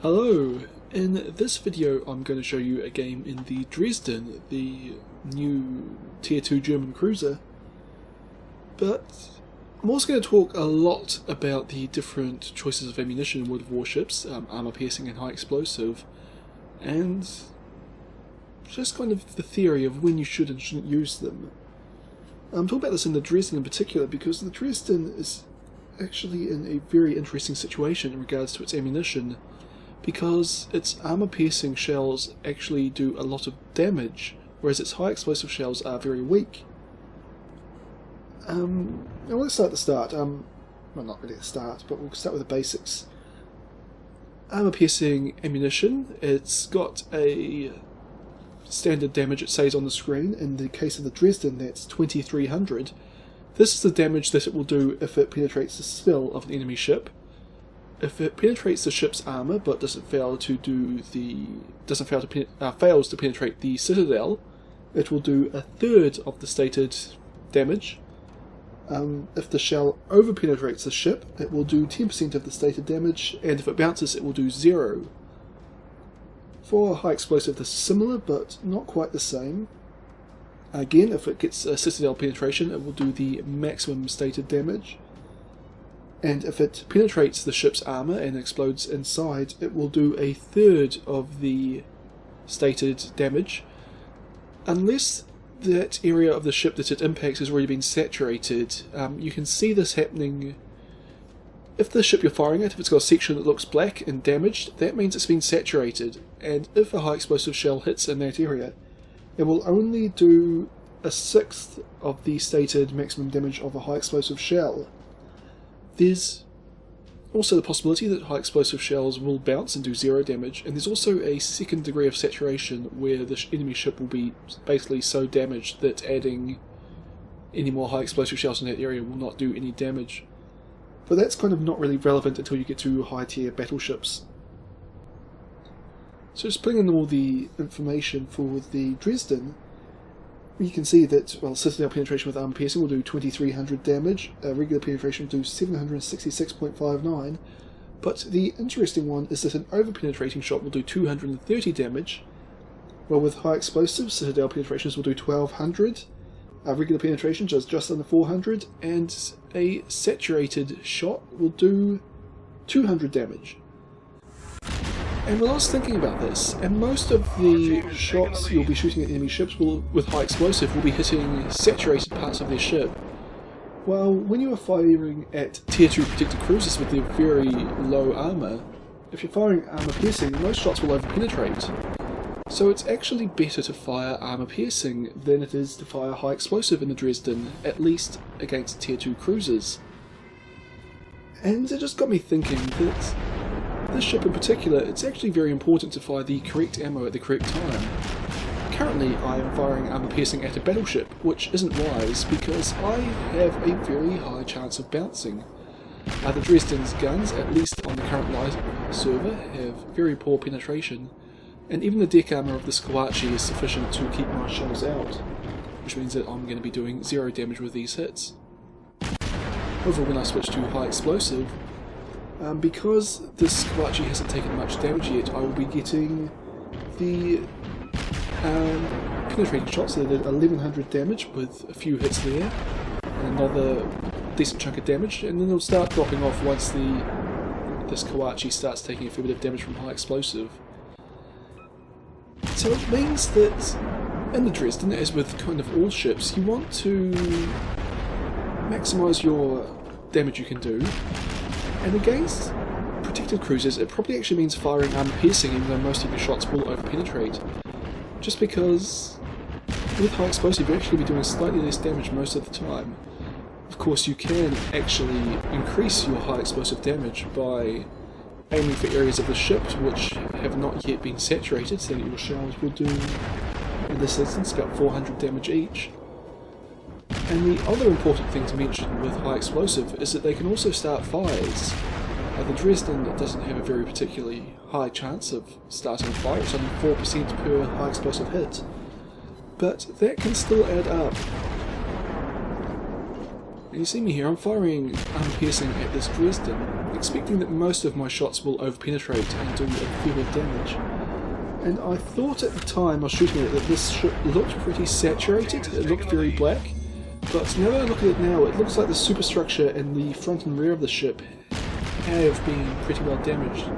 Hello! In this video I'm going to show you a game in the Dresden, the new Tier 2 German cruiser, but I'm also going to talk a lot about the different choices of ammunition with warships, armor piercing and high explosive, and just kind of the theory of when you should and shouldn't use them. I'm talking about this in the Dresden in particular because the Dresden is actually in a very interesting situation in regards to its ammunition, because its armor-piercing shells actually do a lot of damage, whereas its high-explosive shells are very weak. Now let's start at the start. Well, not really at the start, but we'll start with the basics. Armor-piercing ammunition, it's got a standard damage it says on the screen. In the case of the Dresden, that's 2300. This is the damage that it will do if it penetrates the sill of an enemy ship. If it penetrates the ship's armor but fails to penetrate the citadel, it will do a third of the stated damage. If the shell over-penetrates the ship, it will do 10% of the stated damage, and if it bounces, it will do 0. For high explosive, this is similar, but not quite the same. Again, if it gets a citadel penetration, it will do the maximum stated damage. And if it penetrates the ship's armour and explodes inside, it will do a third of the stated damage, unless that area of the ship that it impacts has already been saturated. You can see this happening if the ship you're firing at, if it's got a section that looks black and damaged, that means it's been saturated, and if a high explosive shell hits in that area, it will only do a sixth of the stated maximum damage of a high explosive shell. There's also the possibility that high explosive shells will bounce and do 0 damage, and there's also a second degree of saturation where the enemy ship will be basically so damaged that adding any more high explosive shells in that area will not do any damage. But that's kind of not really relevant until you get to high tier battleships. So just putting in all the information for the Dresden, you can see that, well, citadel penetration with armor piercing will do 2300 damage, regular penetration will do 766.59, but the interesting one is that an over-penetrating shot will do 230 damage, while with high explosives, citadel penetrations will do 1200, regular penetration does just under 400, and a saturated shot will do 200 damage. And when I was thinking about this, and most of the shots you'll be shooting at enemy ships with high explosive will be hitting saturated parts of their ship, while when you are firing at tier 2 protected cruisers with their very low armour, if you're firing armour piercing, most shots will over-penetrate. So it's actually better to fire armour piercing than it is to fire high explosive in the Dresden, at least against tier 2 cruisers. And it just got me thinking that this ship in particular, it's actually very important to fire the correct ammo at the correct time. Currently I am firing armor piercing at a battleship, which isn't wise because I have a very high chance of bouncing. The Dresden's guns, at least on the current live server, have very poor penetration, and even the deck armor of the Kawachi is sufficient to keep my shells out, which means that I'm going to be doing 0 damage with these hits. However, when I switch to high explosive, because this Kawachi hasn't taken much damage yet, I will be getting the penetrating shots that did 1100 damage with a few hits there, and another decent chunk of damage, and then it'll start dropping off once this Kawachi starts taking a fair bit of damage from high explosive. So it means that in the Dresden, as with kind of all ships, you want to maximise your damage you can do. And against protected cruisers, it probably actually means firing armor piercing, even though most of your shots will over-penetrate. Just because with high explosive you'll actually be doing slightly less damage most of the time. Of course, you can actually increase your high explosive damage by aiming for areas of the ship which have not yet been saturated, so that your shells will do, in this instance, about 400 damage each. And the other important thing to mention with high explosive is that they can also start fires. The Dresden doesn't have a very particularly high chance of starting a fire, it's only 4% per high explosive hit. But that can still add up. And you see me here, I'm firing piercing at this Dresden, expecting that most of my shots will over-penetrate and do a fair bit of damage. And I thought at the time I was shooting it that this ship looked pretty saturated, it looked very black, but now that I look at it now, it looks like the superstructure and the front and rear of the ship have been pretty well damaged.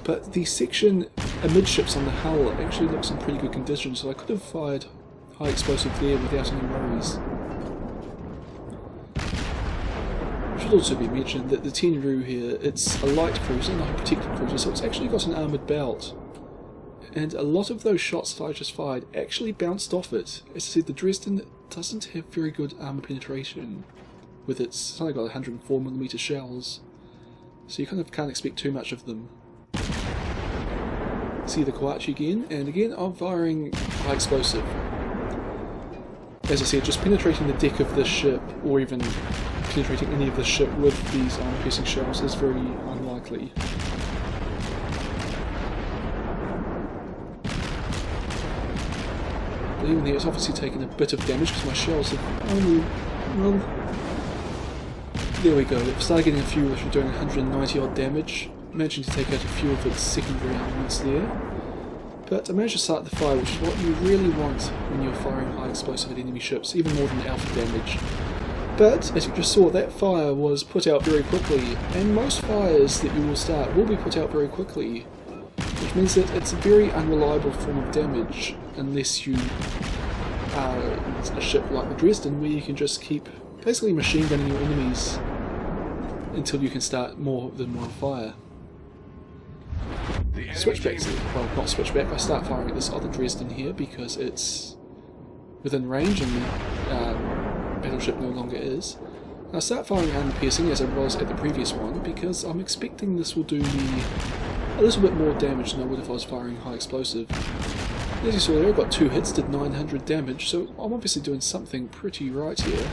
But the section amidships on the hull actually looks in pretty good condition, so I could have fired high explosive there without any worries. It should also be mentioned that the Tenru here, it's a light cruiser, not a protected cruiser, so it's actually got an armoured belt. And a lot of those shots that I just fired actually bounced off it. As I said, the Dresden doesn't have very good armour penetration with it's only got 104mm shells, so you kind of can't expect too much of them. See the Koachi again, and again I'm firing high explosive. As I said, just penetrating the deck of this ship, or even penetrating any of the ship with these armor-piercing shells is very unlikely. But even there, it's obviously taken a bit of damage because my shells have only, well, there we go. It started getting a few which were doing 190 odd damage, managing to take out a few of its secondary armaments there. But I managed to start the fire, which is what you really want when you're firing high explosive at enemy ships, even more than alpha damage. But, as you just saw, that fire was put out very quickly, and most fires that you will start will be put out very quickly, which means that it's a very unreliable form of damage, unless you are a ship like the Dresden, where you can just keep basically machine gunning your enemies until you can start more than one fire. Switchback, well, not switchback, I start firing at this other Dresden here because it's within range and the battleship no longer is. I start firing armor piercing as I was at the previous one because I'm expecting this will do me a little bit more damage than I would if I was firing high explosive. As you saw there, I got 2 hits, did 900 damage, so I'm obviously doing something pretty right here.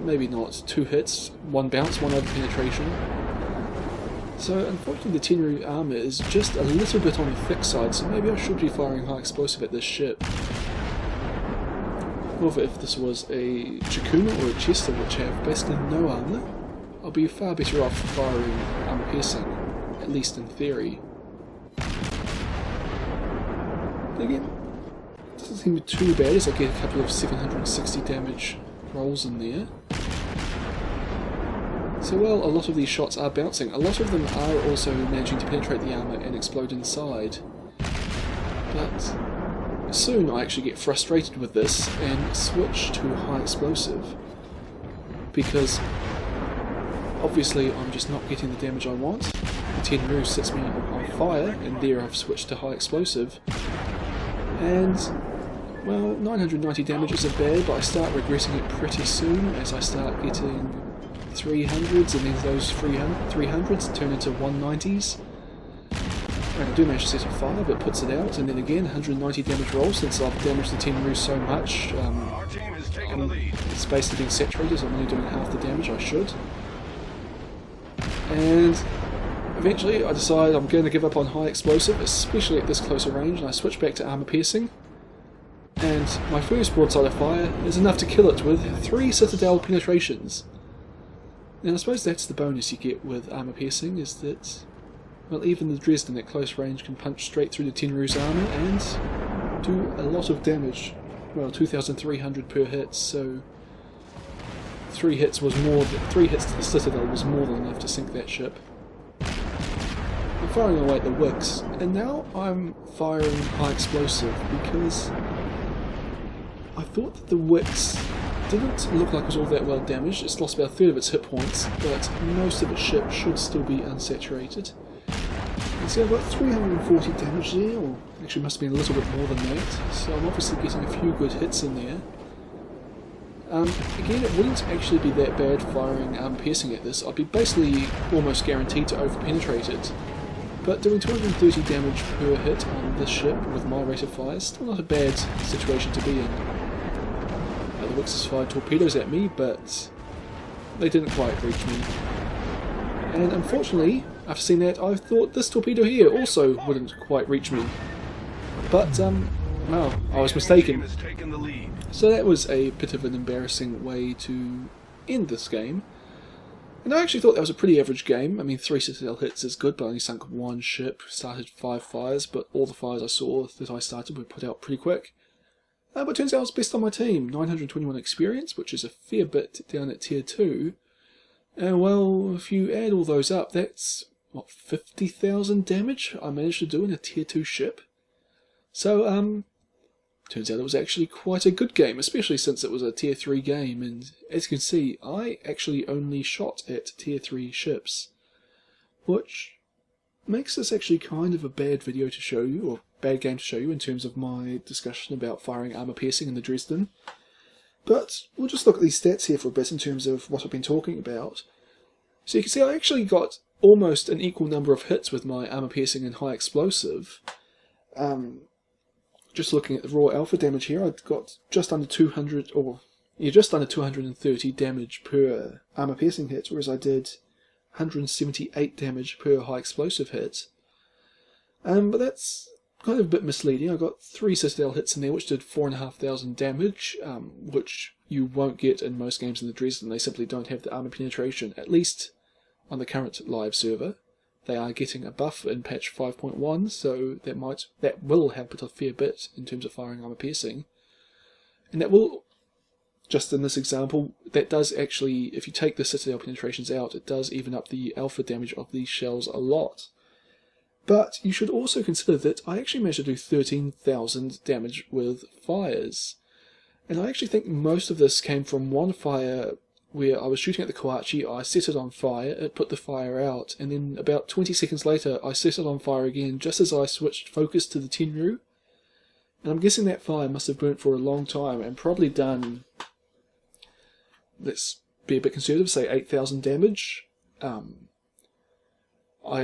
Maybe not. 2 hits, 1 bounce, 1 over penetration. So unfortunately the Tenru armour is just a little bit on the thick side, so maybe I should be firing high explosive at this ship. However, if this was a Chikuma or a Chester which have basically no armour, I'll be far better off firing armour piercing, at least in theory. Again, it doesn't seem too bad as I get a couple of 760 damage rolls in there. So while a lot of these shots are bouncing, a lot of them are also managing to penetrate the armour and explode inside. But soon I actually get frustrated with this and switch to high explosive, because obviously I'm just not getting the damage I want. The Tenru sets me on fire, and there I've switched to high explosive. And, well, 990 damage isn't bad, but I start regressing it pretty soon as I start getting 300s, and then those 300s turn into 190s. And I do manage to set a fire, but puts it out, and then again 190 damage roll since I've damaged the Tenru so much. It's basically being saturated, so I'm only doing half the damage I should. And eventually I decide I'm going to give up on high explosive, especially at this closer range, and I switch back to armour piercing. And my first broadside of fire is enough to kill it with 3 citadel penetrations. And I suppose that's the bonus you get with armour piercing, is that, well, even the Dresden at close range can punch straight through the Tenru's armour and do a lot of damage. Well, 2,300 per hit, so 3 hits to the Citadel was more than enough to sink that ship. I'm firing away at the Wicks, and now I'm firing high explosive because I thought that the Wicks didn't look like it was all that well damaged. It's lost about a third of its hit points, but most of its ship should still be unsaturated. And see, I've got 340 damage there, or actually must have been a little bit more than that, so I'm obviously getting a few good hits in there. Again, it wouldn't actually be that bad firing piercing at this. I'd be basically almost guaranteed to over-penetrate it. But doing 230 damage per hit on this ship with my rate of fire is still not a bad situation to be in. The Wicks fired torpedoes at me, but they didn't quite reach me. And unfortunately, after seeing that, I thought this torpedo here also wouldn't quite reach me. But Well, I was mistaken. So that was a bit of an embarrassing way to end this game. And I actually thought that was a pretty average game. I mean, 3 citadel hits is good, but I only sunk 1 ship, started 5 fires, but all the fires I saw that I started were put out pretty quick. But it turns out I was best on my team, 921 experience, which is a fair bit down at tier 2. And well, if you add all those up, that's, what, 50,000 damage I managed to do in a tier 2 ship. So, turns out it was actually quite a good game, especially since it was a tier 3 game, and as you can see, I actually only shot at tier 3 ships, which makes this actually kind of a bad video to show you, or bad game to show you in terms of my discussion about firing armor piercing in the Dresden. But we'll just look at these stats here for a bit in terms of what I've been talking about. So you can see I actually got almost an equal number of hits with my armor piercing and high explosive. Just looking at the raw alpha damage here, I got just under 200, or yeah, just under 230 damage per armor piercing hit, whereas I did 178 damage per high explosive hit. But that's kind of a bit misleading. I got 3 citadel hits in there, which did 4,500 damage, which you won't get in most games in the Dresden. They simply don't have the armor penetration, at least on the current live server. They are getting a buff in patch 5.1, so that will help it a fair bit in terms of firing armor piercing. And that will, just in this example, that does actually, if you take the citadel penetrations out, it does even up the alpha damage of these shells a lot. But you should also consider that I actually managed to do 13,000 damage with fires. And I actually think most of this came from one fire where I was shooting at the Kawachi, I set it on fire, it put the fire out, and then about 20 seconds later I set it on fire again just as I switched focus to the Tenru. And I'm guessing that fire must have burnt for a long time and probably done, let's be a bit conservative, say 8,000 damage. I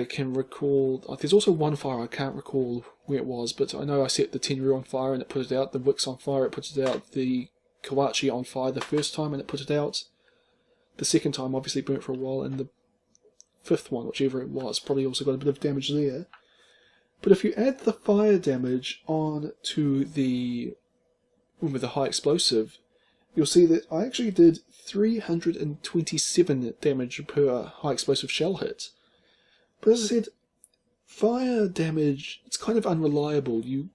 can recall, there's also one fire, I can't recall where it was, but I know I set the Tenru on fire and it put it out, the Wicks on fire, it put it out, the Kawachi on fire the first time and it put it out. The second time obviously burnt for a while, and the 5th one, whichever it was, probably also got a bit of damage there. But if you add the fire damage on to the one with the high explosive, you'll see that I actually did 327 damage per high explosive shell hit. But as I said, fire damage, it's kind of unreliable. You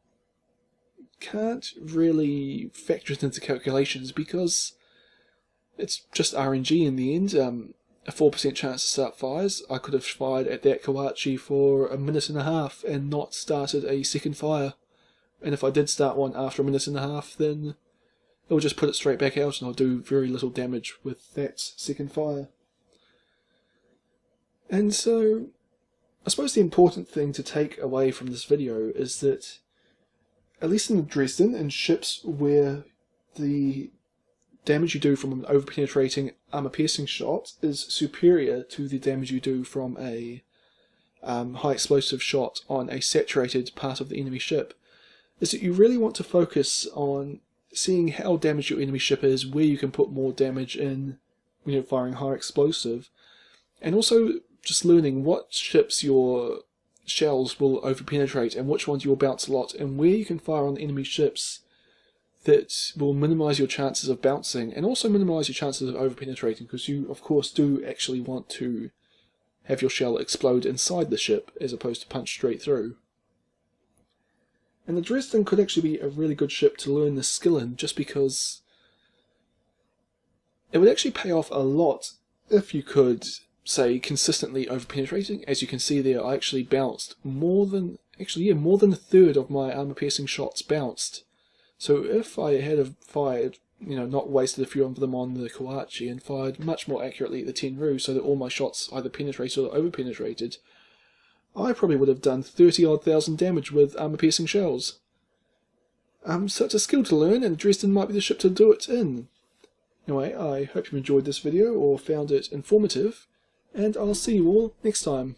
can't really factor it into calculations because it's just RNG in the end. A 4% chance to start fires. I could have fired at that Kawachi for a minute and a half and not started a second fire. And if I did start one after a minute and a half, then it'll just put it straight back out and I'll do very little damage with that second fire. And so, I suppose the important thing to take away from this video is that, at least in the Dresden, in ships where the damage you do from an overpenetrating armor-piercing shot is superior to the damage you do from a high-explosive shot on a saturated part of the enemy ship, is that you really want to focus on seeing how damaged your enemy ship is, where you can put more damage in when you're firing high explosive, and also just learning what ships your shells will overpenetrate and which ones you will bounce a lot, and where you can fire on enemy ships that will minimise your chances of bouncing and also minimise your chances of overpenetrating, because you of course do actually want to have your shell explode inside the ship as opposed to punch straight through. And the Dresden could actually be a really good ship to learn this skill in, just because it would actually pay off a lot if you could, say, consistently overpenetrating. As you can see there, I actually bounced more than a third of my armor-piercing shots bounced. So if I had fired, not wasted a few of them on the Kawachi and fired much more accurately at the Tenru so that all my shots either penetrated or overpenetrated, I probably would have done 30-odd thousand damage with armor-piercing shells. So it's a skill to learn, and Dresden might be the ship to do it in. Anyway, I hope you enjoyed this video or found it informative, and I'll see you all next time.